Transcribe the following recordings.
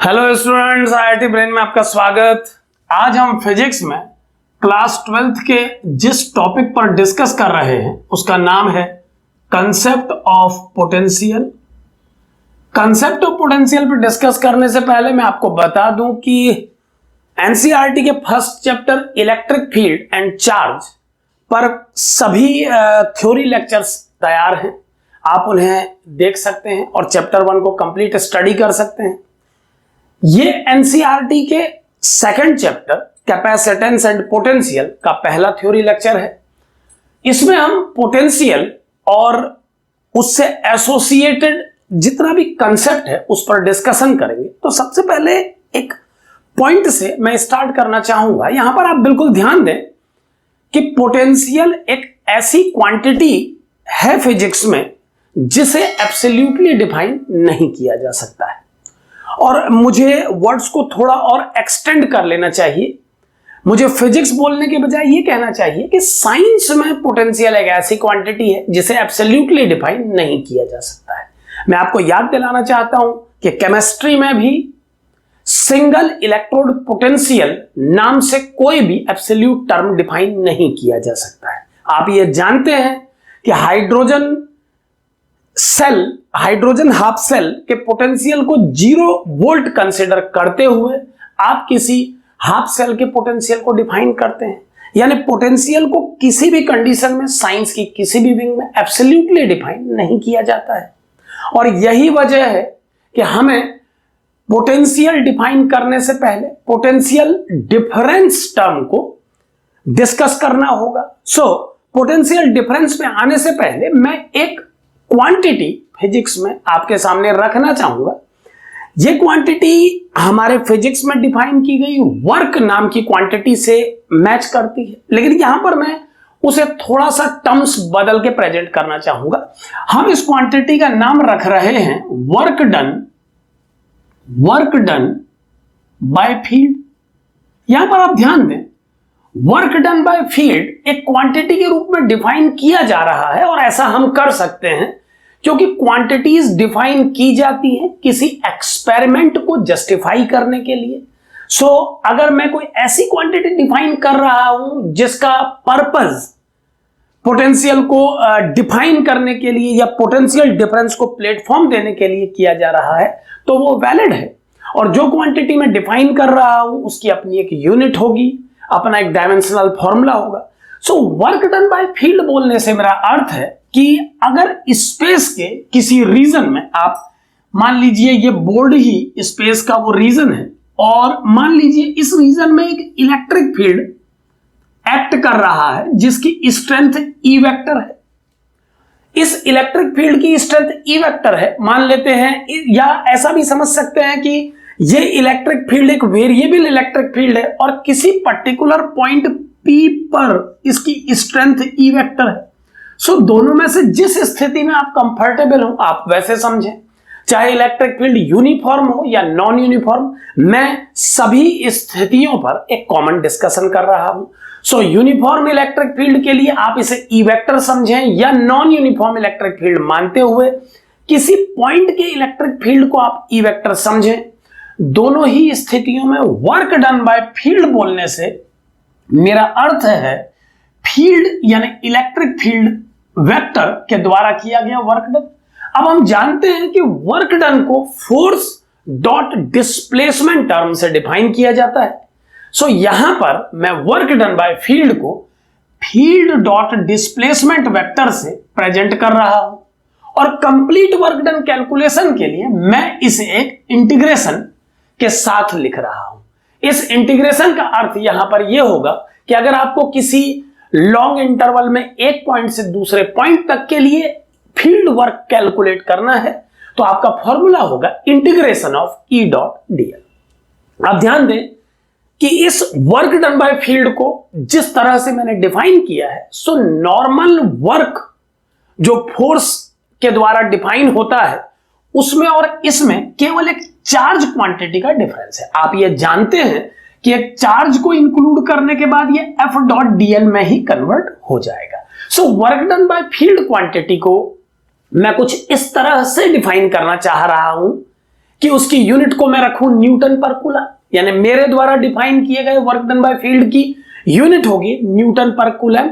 Hello students, IIT brain में आपका स्वागत। आज हम फिजिक्स में क्लास 12th के जिस टॉपिक पर डिस्कस कर रहे हैं उसका नाम है concept of potential. Concept of potential पर डिस्कस करने से पहले मैं आपको बता दूं कि एनसीईआरटी के first chapter electric field and charge पर सभी थ्योरी लेक्चर्स तैयार हैं। आप उन्हें देख सकते हैं और चैप्टर 1 को कंप्लीट स्टडी कर सकते हैं। ये एनसीईआरटी के second chapter capacitance and potential का पहला थ्योरी लेक्चर है। इसमें हम पोटेंशियल और उससे एसोसिएटेड जितना भी कंसेप्ट है उस पर डिस्कशन करेंगे। तो सबसे पहले एक पॉइंट से मैं स्टार्ट करना चाहूंगा। यहां पर आप बिल्कुल ध्यान दें कि पोटेंशियल एक ऐसी क्वांटिटी है फिजिक्स में जिसे एब्सोल्युटली डिफाइन नहीं किया जा सकता है। और मुझे वर्ड्स को थोड़ा और एक्सटेंड कर लेना चाहिए। मुझे फिजिक्स बोलने के बजाय ये कहना चाहिए कि साइंस में पोटेंशियल एक ऐसी क्वांटिटी है जिसे एब्सोल्युटली डिफाइन नहीं किया जा सकता है। मैं आपको याद दिलाना चाहता हूं कि केमिस्ट्री में भी सिंगल इलेक्ट्रोड पोटेंशियल नाम से कोई भी एब्सोल्यूट टर्म डिफाइन नहीं किया जा सकता है। आप ये जानते हैं कि हाइड्रोजन हाफ सेल के पोटेंशियल को 0 वोल्ट कंसीडर करते हुए आप किसी हाफ सेल के पोटेंशियल को डिफाइन करते हैं। यानी पोटेंशियल को किसी भी कंडीशन में साइंस की किसी भी विंग में एब्सोल्युटली डिफाइन नहीं किया जाता है। और यही वजह है कि हमें पोटेंशियल डिफाइन करने से पहले पोटेंशियल डिफरेंस टर्म को डिस्कस करना होगा। पोटेंशियल डिफरेंस में आने से पहले मैं एक क्वांटिटी फिजिक्स में आपके सामने रखना चाहूंगा। यह क्वांटिटी हमारे फिजिक्स में डिफाइन की गई वर्क नाम की क्वांटिटी से मैच करती है, लेकिन यहां पर मैं उसे थोड़ा सा टर्म्स बदल के प्रेजेंट करना चाहूंगा। हम इस क्वांटिटी का नाम रख रहे हैं वर्क डन बाय फील्ड। यहां पर आप ध्यान दें, वर्क डन बाय फील्ड एक क्वांटिटी के रूप में डिफाइन किया जा रहा है और ऐसा हम कर सकते हैं क्योंकि क्वांटिटीज डिफाइन की जाती हैं किसी एक्सपेरिमेंट को जस्टिफाई करने के लिए। अगर मैं कोई ऐसी क्वांटिटी डिफाइन कर रहा हूं जिसका पर्पस पोटेंशियल को डिफाइन करने के लिए या पोटेंशियल डिफरेंस को प्लेटफॉर्म देने के लिए किया जा रहा है तो वो वैलिड है। और जो क्वांटिटी मैं डिफाइन कर रहा हूं उसकी अपनी एक यूनिट होगी, अपना एक डायमेंशनल फॉर्मूला होगा। वर्क डन बाय फील्ड बोलने से मेरा अर्थ है कि अगर स्पेस के किसी रीजन में आप मान लीजिए ये बोर्ड ही स्पेस का वो रीजन है और मान लीजिए इस रीजन में एक इलेक्ट्रिक फील्ड एक्ट कर रहा है जिसकी स्ट्रेंथ ई वेक्टर है। इस इलेक्ट्रिक फील्ड की स्ट्रेंथ ई वेक्टर है मान लेते हैं, या ऐसा भी समझ सकते हैं कि ये इलेक्ट्रिक फील्ड एक वेरिएबल इलेक्ट्रिक फील्ड है और किसी पर्टिकुलर पॉइंट P पर इसकी स्ट्रेंथ ई वेक्टर है। दोनों में से जिस स्थिति में आप कंफर्टेबल हो आप वैसे समझें, चाहे इलेक्ट्रिक फील्ड यूनिफॉर्म हो या नॉन यूनिफॉर्म। मैं सभी स्थितियों पर एक कॉमन डिस्कशन कर रहा हूं। यूनिफॉर्म इलेक्ट्रिक फील्ड के लिए आप इसे ई वेक्टर समझें या नॉन यूनिफॉर्म इलेक्ट्रिक फील्ड मानते हुए किसी पॉइंट के इलेक्ट्रिक फील्ड को आप ई वेक्टर समझें। दोनों ही स्थितियों में वर्क डन बाय फील्ड बोलने से मेरा अर्थ है फील्ड यानी इलेक्ट्रिक फील्ड वेक्टर के द्वारा किया गया वर्क डन। अब हम जानते हैं कि वर्क डन को फोर्स डॉट डिस्प्लेसमेंट टर्म से डिफाइन किया जाता है। यहां पर मैं वर्क डन बाय फील्ड को फील्ड डॉट डिस्प्लेसमेंट वेक्टर से प्रेजेंट कर रहा हूं और कंप्लीट वर्क डन कैलकुलेशन के लिए मैं इसे एक इंटीग्रेशन के साथ लिख रहा हूं। इस इंटीग्रेशन का अर्थ यहां पर यह होगा कि अगर आपको किसी लॉन्ग इंटरवल में एक पॉइंट से दूसरे पॉइंट तक के लिए फील्ड वर्क कैलकुलेट करना है तो आपका फॉर्मूला होगा integration of E dot DL. आप ध्यान दें कि इस वर्क डन बाय फील्ड को जिस तरह से मैंने डिफाइन किया है नॉर्मल वर्क जो फोर्स के द्वारा डिफाइन होता है उसमें और इसमें केवल एक चार्ज क्वांटिटी का डिफरेंस है। आप ये जानते हैं कि एक चार्ज को इंक्लूड करने के बाद ये एफ डॉट डीएल में ही कन्वर्ट हो जाएगा। Work done by field quantity को मैं कुछ इस तरह से डिफाइन करना चाह रहा हूं कि उसकी यूनिट को मैं रखूं न्यूटन पर कूलम, यानी मेरे द्वारा डिफाइन किए गए वर्क डन बाय फील्ड की यूनिट होगी न्यूटन पर कूलम,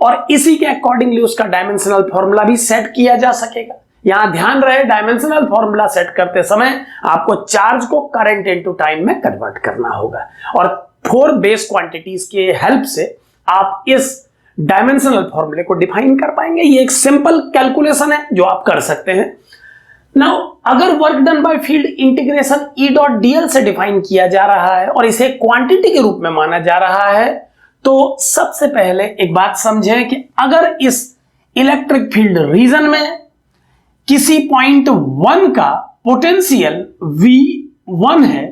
और इसी के अकॉर्डिंगली उसका डायमेंशनल फॉर्मूला भी सेट किया जा सकेगा। यहां ध्यान रहे, डायमेंशनल फॉर्मूला सेट करते समय आपको चार्ज को करंट इनटू टाइम में कन्वर्ट करना होगा, और 4 बेस क्वांटिटीज के हेल्प से आप इस डायमेंशनल फॉर्मूले को डिफाइन कर पाएंगे। ये एक सिंपल कैलकुलेशन है जो आप कर सकते हैं। नाउ अगर work done by field integration E.dl से डिफाइन किया जा रहा है और इसे क्वांटिटी के रूप में माना जा रहा है, तो सबसे पहले एक बात समझें कि अगर इस इलेक्ट्रिक फील्ड रीजन में किसी पॉइंट 1 का पोटेंशियल V1 है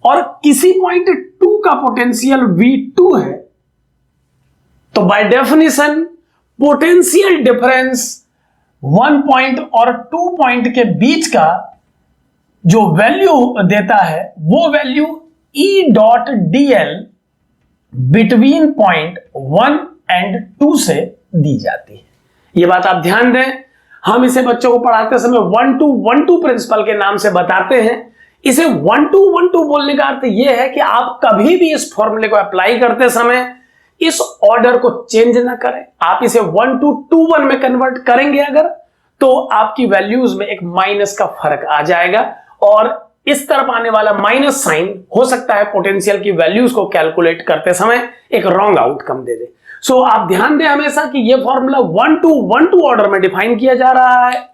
और किसी पॉइंट 2 का पोटेंशियल V2 है, तो by definition potential difference 1 point और 2 पॉइंट के बीच का जो वैल्यू देता है वो value E.dl between point 1 and 2 से दी जाती है। ये बात आप ध्यान दें, हम इसे बच्चों को पढ़ाते समय 1-2-1-2 प्रिंसिपल के नाम से बताते हैं। इसे 1-2-1-2 बोलने का अर्थ यह है कि आप कभी भी इस फॉर्मूले को अप्लाई करते समय इस ऑर्डर को चेंज ना करें। आप इसे 1-2-2-1 में कन्वर्ट करेंगे अगर, तो आपकी वैल्यूज में एक माइनस का फर्क आ जाएगा और इस तरफ आने वाला माइनस साइन हो सकता है पोटेंशियल की वैल्यूज को कैलकुलेट करते समय एक रॉन्ग आउटकम दे दे। सो आप ध्यान दें हमेशा कि यह फॉर्मूला 1-2-1-2 ऑर्डर में डिफाइन किया जा रहा है।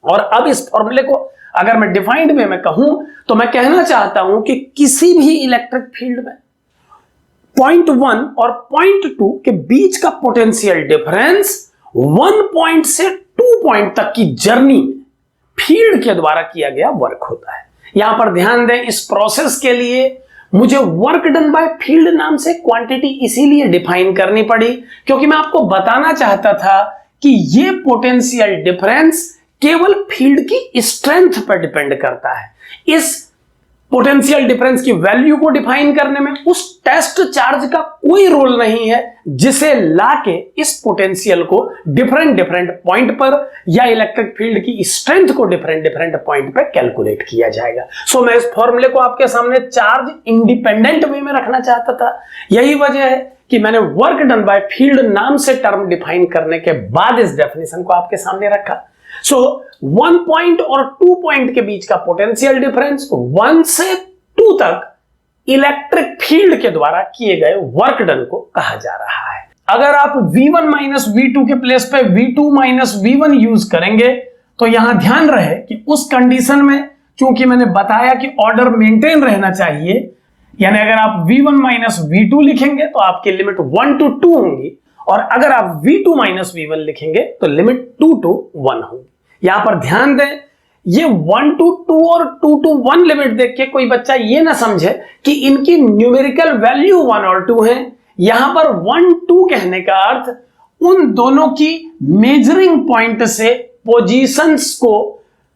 और अब इस फॉर्मूले को अगर मैं डिफाइंड वे में कहूं तो मैं कहना चाहता हूं कि किसी भी इलेक्ट्रिक फील्ड में पॉइंट 1 और पॉइंट 2 के बीच का पोटेंशियल डिफरेंस 1 पॉइंट से 2 पॉइंट तक की जर्नी में फील्ड के द्वारा किया गया वर्क होता है। यहां पर ध्यान दें, इस प्रोसेस के लिए मुझे वर्क डन बाय फील्ड नाम से क्वांटिटी इसीलिए डिफाइन करनी पड़ी क्योंकि मैं आपको बताना चाहता था कि यह पोटेंशियल डिफरेंस केवल फील्ड की स्ट्रेंथ पर डिपेंड करता है। इस पोटेंशियल डिफरेंस की वैल्यू को डिफाइन करने में उस टेस्ट चार्ज का कोई रोल नहीं है जिसे लाके इस पोटेंशियल को डिफरेंट पॉइंट पर या इलेक्ट्रिक फील्ड की स्ट्रेंथ को डिफरेंट पॉइंट पर कैलकुलेट किया जाएगा। सो मैं इस फॉर्मूले को आपके सामने चार्ज इंडिपेंडेंट वे में रखना चाहता था। यही वजह है कि मैंने वर्क डन बाय फील्ड नाम से टर्म डिफाइन करने के बाद इस डेफिनेशन को आपके सामने रखा। सो 1 पॉइंट और 2 पॉइंट के बीच का पोटेंशियल डिफरेंस 1 से 2 तक इलेक्ट्रिक फील्ड के द्वारा किए गए वर्क डन को कहा जा रहा है। अगर आप V1 माइनस V2 के प्लेस पे V2 माइनस V1 यूज करेंगे तो यहां ध्यान रहे कि उस कंडीशन में चूंकि मैंने बताया कि ऑर्डर मेंटेन रहना चाहिए, यानी अगर आप V1 माइनस V2 लिखेंगे तो आपकी लिमिट 1 to 2 होंगी और अगर आप V2 माइनस V1 लिखेंगे तो लिमिट 2 to 1 होगी। यहां पर ध्यान दें, ये 1 to 2 और 2 to 1 लिमिट देख के कोई बच्चा ये ना समझे कि इनकी न्यूमेरिकल वैल्यू 1 और 2 है। यहां पर 1-2 कहने का अर्थ उन दोनों की मेजरिंग पॉइंट से पोजीशंस को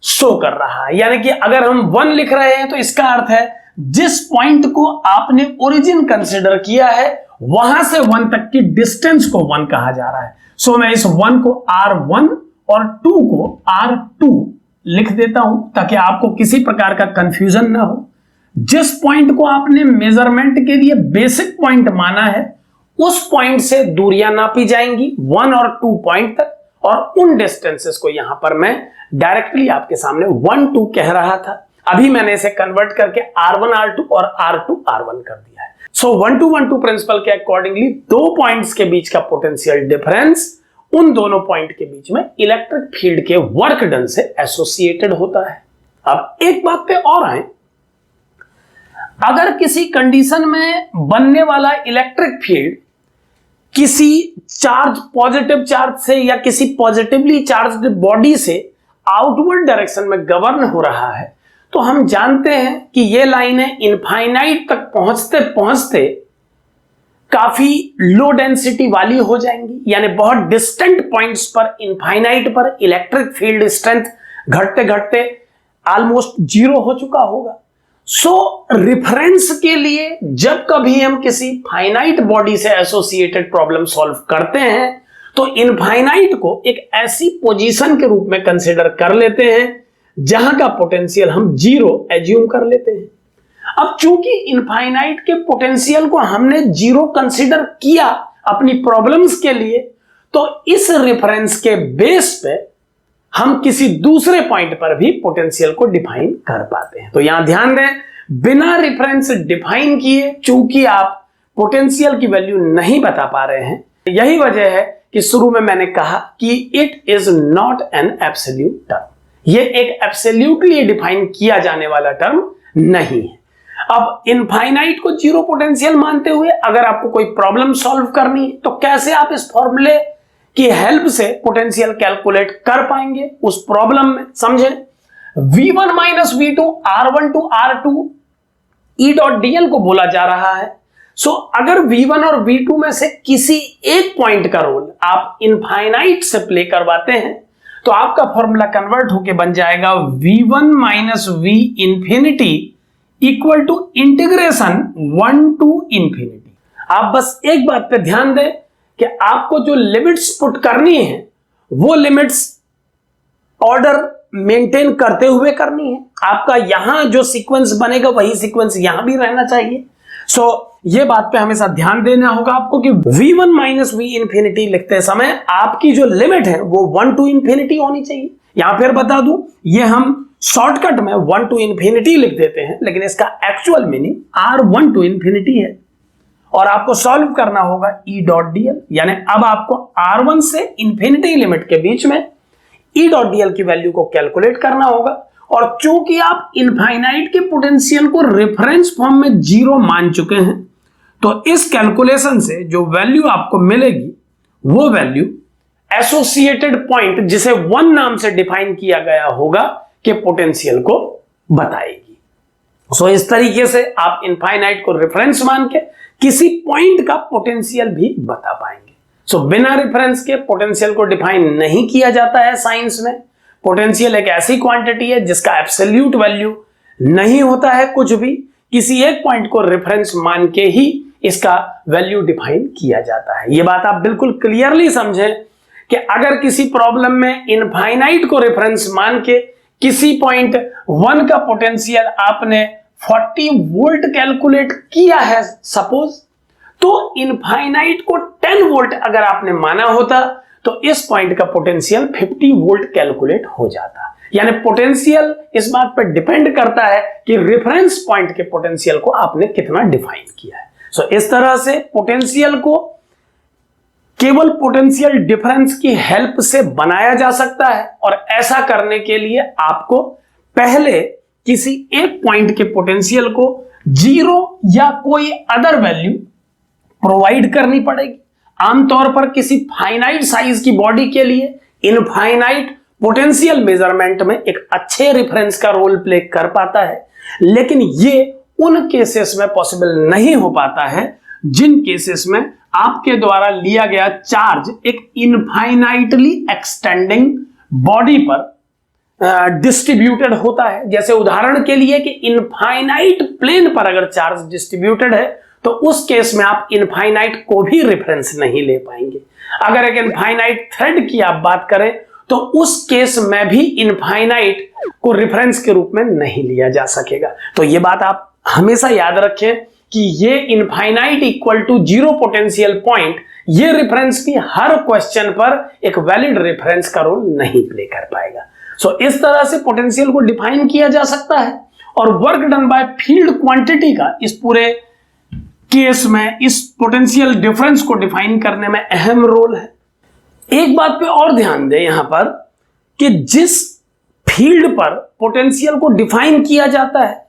शो कर रहा है। यानी कि अगर हम 1 लिख रहे हैं तो इसका अर्थ है जिस पॉइंट को आपने ओरिजिन कंसिडर किया है वहां से 1 तक की डिस्टेंस को 1 कहा जा रहा है। सो मैं इस 1 को R1 और 2 को R2 लिख देता हूं ताकि आपको किसी प्रकार का कंफ्यूजन ना हो। जिस पॉइंट को आपने मेजरमेंट के लिए बेसिक पॉइंट माना है उस पॉइंट से दूरियां नापी जाएंगी 1 और 2 पॉइंट तक, और उन डिस्टेंसेस को यहां पर मैं डायरेक्टली आपके सामने 1-2 कह रहा था। अभी मैंने इसे कन्वर्ट करके R1 R2 और R2 R1 कर दिया है। सो 1-2-1-2 प्रिंसिपल के अकॉर्डिंगली 2 पॉइंट्स के बीच का पोटेंशियल डिफरेंस उन दोनों पॉइंट के बीच में इलेक्ट्रिक फील्ड के वर्क डन से एसोसिएटेड होता है। अब एक बात पे और आए, अगर किसी कंडीशन में बनने वाला इलेक्ट्रिक फील्ड किसी चार्ज पॉजिटिव चार्ज से या किसी पॉजिटिवली चार्ज्ड बॉडी से आउटवर्ड डायरेक्शन में गवर्न हो रहा है तो हम जानते हैं कि ये लाइनें इनफाइनाइट तक पहुंचते पहुंचते काफी लो डेंसिटी वाली हो जाएंगी, यानी बहुत डिस्टेंट पॉइंट्स पर इनफाइनाइट पर इलेक्ट्रिक फील्ड स्ट्रेंथ घटते घटते ऑलमोस्ट 0 हो चुका होगा। सो रिफरेंस के लिए जब कभी हम किसी फाइनाइट बॉडी से एसोसिएटेड प्रॉब्लम सॉल्व करते हैं तो इनफाइनाइट को एक ऐसी पोजीशन के रूप में कंसिडर कर लेते हैं जहां का पोटेंशियल हम जीरो एज्यूम कर लेते हैं। अब चूंकि इनफाइनाइट के पोटेंशियल को हमने जीरो कंसीडर किया अपनी प्रॉब्लम्स के लिए, तो इस रेफरेंस के बेस पे हम किसी दूसरे पॉइंट पर भी पोटेंशियल को डिफाइन कर पाते हैं। तो यहां ध्यान दें, बिना रेफरेंस डिफाइन किए चूंकि आप पोटेंशियल की वैल्यू नहीं बता पा रहे हैं, यही वजह है कि शुरू में मैंने कहा कि it is not an absolute term. ये एक एब्सोल्यूटली डिफाइन किया जाने वाला टर्म नहीं है। अब इनफाइनाइट को जीरो पोटेंशियल मानते हुए अगर आपको कोई प्रॉब्लम सॉल्व करनी है तो कैसे आप इस फॉर्मूले की हेल्प से पोटेंशियल कैलकुलेट कर पाएंगे उस प्रॉब्लम में? समझे, v1 minus v2 r1 to r2 e dot dl को बोला जा रहा है। सो अगर v1 और v2 में से किसी एक पॉइंट का रोल आप इनफाइनाइट से प्ले करवाते हैं तो आपका फॉर्मूला कन्वर्ट होके बन जाएगा v1 minus v infinity equal to integration 1 to infinity. आप बस एक बात पे ध्यान दें कि आपको जो लिमिट्स पुट करनी है वो लिमिट्स ऑर्डर मेंटेन करते हुए करनी है। आपका यहां जो सीक्वेंस बनेगा वही सीक्वेंस यहां भी रहना चाहिए। सो ये बात पे हमेशा ध्यान देना होगा आपको कि v1 माइनस v इंफिनिटी लिखते समय आपकी जो लिमिट है वो 1 टू इंफिनिटी होनी चाहिए। यहां फिर बता दूं, ये हम शॉर्टकट में 1 टू इंफिनिटी लिख देते हैं, लेकिन इसका actual meaning r1 to infinity है और आपको सॉल्व करना होगा e डॉट dl, यानी अब आपको r1 से इंफिनिटी लिमिट के बीच में e डॉट dl की वैल्यू को कैलकुलेट करना होगा। और चूंकि आप इनफाइनाइट के पोटेंशियल को रेफरेंस फॉर्म में जीरो मान चुके हैं, तो इस कैलकुलेशन से जो वैल्यू आपको मिलेगी वो वैल्यू एसोसिएटेड पॉइंट जिसे 1 नाम से डिफाइन किया गया होगा के पोटेंशियल को बताएगी। सो इस तरीके से आप इनफाइनाइट को रेफरेंस मान के किसी पॉइंट का पोटेंशियल भी बता पाएंगे। सो बिना रेफरेंस के पोटेंशियल को डिफाइन नहीं किया जाता है साइंस में। पोटेंशियल एक ऐसी क्वांटिटी है जिसका एब्सोल्यूट वैल्यू नहीं होता है कुछ भी, किसी एक पॉइंट को रेफरेंस मान के ही इसका वैल्यू डिफाइन किया जाता है। यह बात आप बिल्कुल क्लियरली समझें कि अगर किसी प्रॉब्लम में इनफाइनाइट को रेफरेंस मान के किसी पॉइंट 1 का पोटेंशियल आपने 40 वोल्ट कैलकुलेट किया है सपोज, तो इनफाइनाइट को 10 वोल्ट अगर आपने माना होता तो इस पॉइंट का पोटेंशियल 50 वोल्ट कैलकुलेट हो जाता। यानी पोटेंशियल इस बात पर डिपेंड करता है कि रेफरेंस पॉइंट के पोटेंशियल को आपने कितना डिफाइन किया है। सो इस तरह से पोटेंशियल को केवल पोटेंशियल डिफरेंस की हेल्प से बनाया जा सकता है और ऐसा करने के लिए आपको पहले किसी एक पॉइंट के पोटेंशियल को जीरो या कोई अदर वैल्यू प्रोवाइड करनी पड़ेगी। आमतौर पर किसी फाइनाइट साइज की बॉडी के लिए इनफाइनाइट पोटेंशियल मेजरमेंट में एक अच्छे रेफरेंस का रोल प्ले कर पाता है, लेकिन ये उन केसेस में पॉसिबल नहीं हो पाता है जिन केसेस में आपके द्वारा लिया गया चार्ज एक इनफाइनाइटली एक्सटेंडिंग बॉडी पर डिस्ट्रीब्यूटेड होता है। जैसे उदाहरण के लिए कि इनफाइनाइट प्लेन पर अगर चार्ज डिस्ट्रीब्यूटेड है तो उस केस में आप इनफाइनाइट को भी रेफरेंस नहीं ले पाएंगे। अगर एक इनफाइनाइट थ्रेड की आप बात करें तो उस केस में भी इनफाइनाइट को रेफरेंस के रूप में नहीं लिया जा सकेगा। तो यह बात आप हमेशा याद रखें कि ये infinite equal to zero potential point, ये रेफरेंस भी हर क्वेश्चन पर एक वैलिड रेफरेंस का रोल नहीं प्ले कर पाएगा। सो इस तरह से पोटेंशियल को डिफाइन किया जा सकता है और work done by field quantity का इस पूरे केस में इस पोटेंशियल डिफरेंस को डिफाइन करने में अहम रोल है। एक बात पे और ध्यान दें यहां पर कि जिस फील्ड पर पोटेंशियल को डिफाइन किया जाता है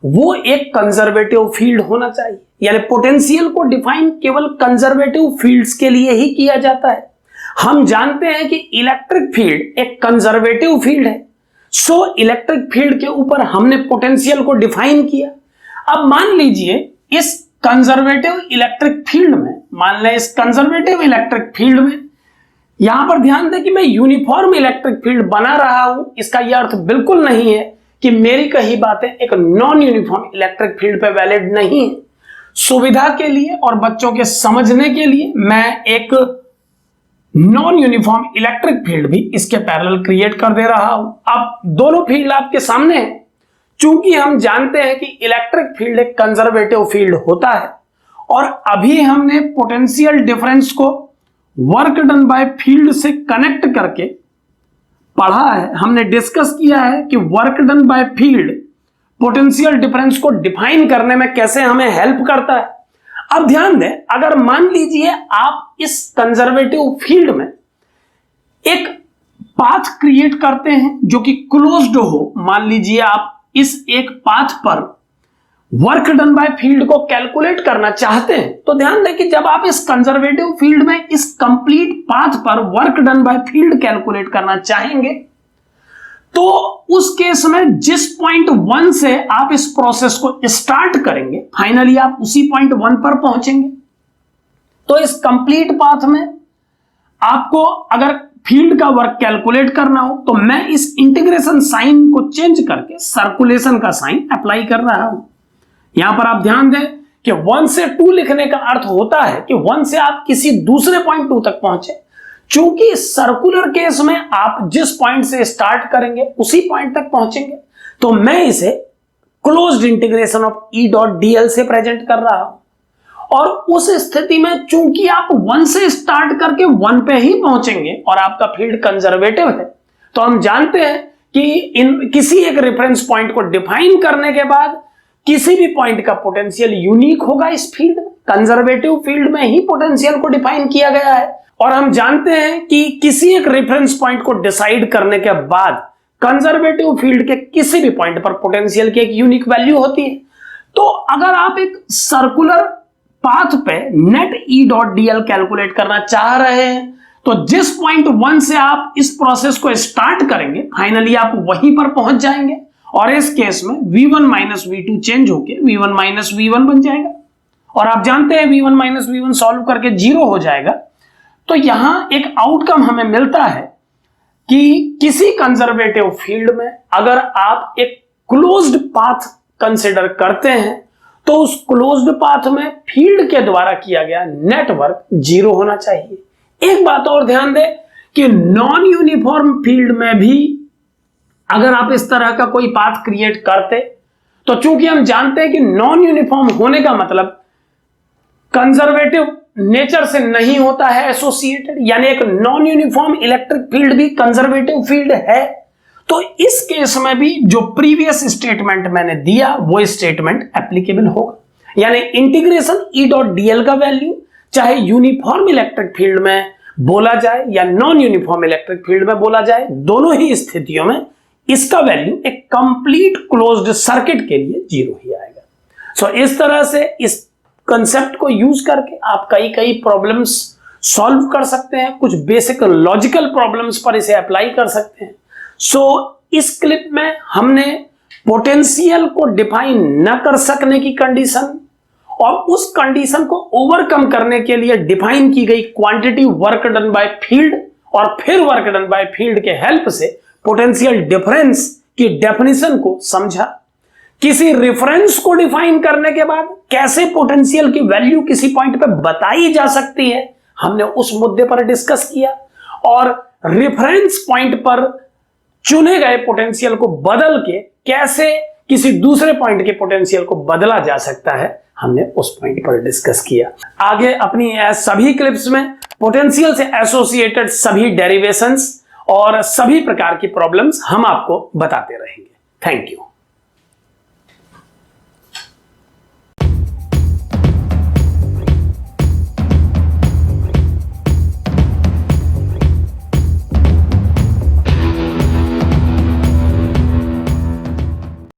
वो एक कंजर्वेटिव फील्ड होना चाहिए। यानी पोटेंशियल को डिफाइन केवल कंजर्वेटिव फील्ड्स के लिए ही किया जाता है। हम जानते हैं कि इलेक्ट्रिक फील्ड एक कंजर्वेटिव फील्ड है। सो इलेक्ट्रिक फील्ड के ऊपर हमने पोटेंशियल को डिफाइन किया। अब मान लीजिए इस कंजर्वेटिव इलेक्ट्रिक फील्ड में, मान लें इस कंजर्वेटिव इलेक्ट्रिक फील्ड में, यहां पर ध्यान दें कि मैं यूनिफॉर्म इलेक्ट्रिक फील्ड बना रहा हूं। इसका यह अर्थ बिल्कुल नहीं है कि मेरी कही बातें एक नॉन यूनिफॉर्म इलेक्ट्रिक फील्ड पे वैलिड नहीं है। सुविधा के लिए और बच्चों के समझने के लिए मैं एक नॉन यूनिफॉर्म इलेक्ट्रिक फील्ड भी इसके पैरेलल क्रिएट कर दे रहा हूं। अब दोनों फील्ड आपके सामने हैं। चूंकि हम जानते हैं कि इलेक्ट्रिक फील्ड एक कंजर्वेटिव फील्ड होता है और अभी हमने पोटेंशियल डिफरेंस को वर्क डन बाय फील्ड से कनेक्ट करके पढ़ा है, हमने डिस्कस किया है कि work done by field potential difference को डिफाइन करने में कैसे हमें हेल्प करता है। अब ध्यान दें, अगर मान लीजिए आप इस कंजर्वेटिव फील्ड में एक पाथ क्रिएट करते हैं जो कि क्लोज्ड हो, मान लीजिए आप इस एक पाथ पर वर्क डन बाय फील्ड को कैलकुलेट करना चाहते हैं, तो ध्यान दें कि जब आप इस कंजर्वेटिव फील्ड में इस कंप्लीट पाथ पर work done by field calculate करना चाहेंगे, तो उस केस में जिस पॉइंट 1 से आप इस प्रोसेस को स्टार्ट करेंगे, फाइनली आप उसी पॉइंट 1 पर पहुंचेंगे। तो इस कंप्लीट पाथ में आपको अगर फील्ड का वर्क कैलकुलेट करना हो तो मैं इस इंटीग्रेशन साइन को चेंज करके सर्कुलेशन का साइन अप्लाई कर रहा हूं। यहां पर आप ध्यान दें कि 1 से 2 लिखने का अर्थ होता है कि 1 से आप किसी दूसरे पॉइंट 2 तक पहुंचे। चूंकि सर्कुलर केस में आप जिस पॉइंट से स्टार्ट करेंगे उसी पॉइंट तक पहुंचेंगे, तो मैं इसे closed integration of E dot DL से प्रेजेंट कर रहा हूं। और उस स्थिति में चूंकि आप 1 से स्टार्ट करके 1 पे ही पहुंचेंगे और आपका फील्ड कंजर्वेटिव है, तो हम जानते हैं कि किसी एक रेफरेंस पॉइंट को डिफाइन करने के बाद किसी भी पॉइंट का पोटेंशियल यूनिक होगा। इस फील्ड में, कंजर्वेटिव फील्ड में ही पोटेंशियल को डिफाइन किया गया है। और हम जानते हैं कि किसी एक रेफरेंस पॉइंट को डिसाइड करने के बाद कंजर्वेटिव फील्ड के किसी भी पॉइंट पर पोटेंशियल की एक यूनिक वैल्यू होती है। तो अगर आप एक सर्कुलर पाथ पे net E dot DL calculate करना चाह रहे हैं, तो जिस पॉइंट 1 से आप इस प्रोसेस को स्टार्ट करेंगे, फाइनली आप वहीं पर पहुंच जाएंगे। और इस केस में v1 माइनस v2 चेंज होके v1 माइनस v1 बन जाएगा। और आप जानते हैं v1 माइनस v1 सॉल्व करके 0 हो जाएगा। तो यहां एक आउटकम हमें मिलता है कि किसी कंजर्वेटिव फील्ड में अगर आप एक क्लोज्ड पाथ कंसिडर करते हैं, तो उस क्लोज्ड पाथ में फील्ड के द्वारा किया गया नेटवर्क 0 होना चाहिए। एक बात और ध्यान दें कि नॉन यूनिफॉर्म फील्ड में भी अगर आप इस तरह का कोई पाथ क्रिएट करते, तो चूंकि हम जानते हैं कि नॉन यूनिफॉर्म होने का मतलब कंजर्वेटिव नेचर से नहीं होता है एसोसिएटेड, यानी एक नॉन यूनिफॉर्म इलेक्ट्रिक फील्ड भी कंजर्वेटिव फील्ड है। तो इस केस में भी जो प्रीवियस स्टेटमेंट मैंने दिया वो स्टेटमेंट एप्लीकेबल होगा। यानी इंटीग्रेशन ई डॉट डीएल का वैल्यू चाहे यूनिफॉर्म इलेक्ट्रिक फील्ड में बोला जाए या नॉन यूनिफॉर्म इलेक्ट्रिक फील्ड में बोला जाए, दोनों ही स्थितियों में इसका वैल्यू एक कंप्लीट क्लोज्ड सर्किट के लिए 0 ही आएगा। सो इस तरह से इस कंसेप्ट को यूज करके आप कई प्रॉब्लम्स सॉल्व कर सकते हैं, कुछ बेसिक लॉजिकल प्रॉब्लम्स पर इसे अप्लाई कर सकते हैं। सो इस क्लिप में हमने पोटेंशियल को डिफाइन न कर सकने की कंडीशन और उस कंडीशन को ओवरकम करने के लिए डिफाइन की गई quantity work done by field और फिर वर्क डन बाय फील्ड के हेल्प से पोटेंशियल डिफरेंस की डेफिनेशन को समझा। किसी रेफरेंस को डिफाइन करने के बाद कैसे पोटेंशियल की वैल्यू किसी पॉइंट पे बताई जा सकती है, हमने उस मुद्दे पर डिस्कस किया। और रेफरेंस पॉइंट पर चुने गए पोटेंशियल को बदल के कैसे किसी दूसरे पॉइंट के पोटेंशियल को बदला जा सकता है, हमने उस पॉइंट पर डिस्कस किया। आगे अपनी सभी क्लिप्स में पोटेंशियल से एसोसिएटेड सभी डेरिवेशंस और सभी प्रकार की प्रॉब्लम्स हम आपको बताते रहेंगे। Thank you.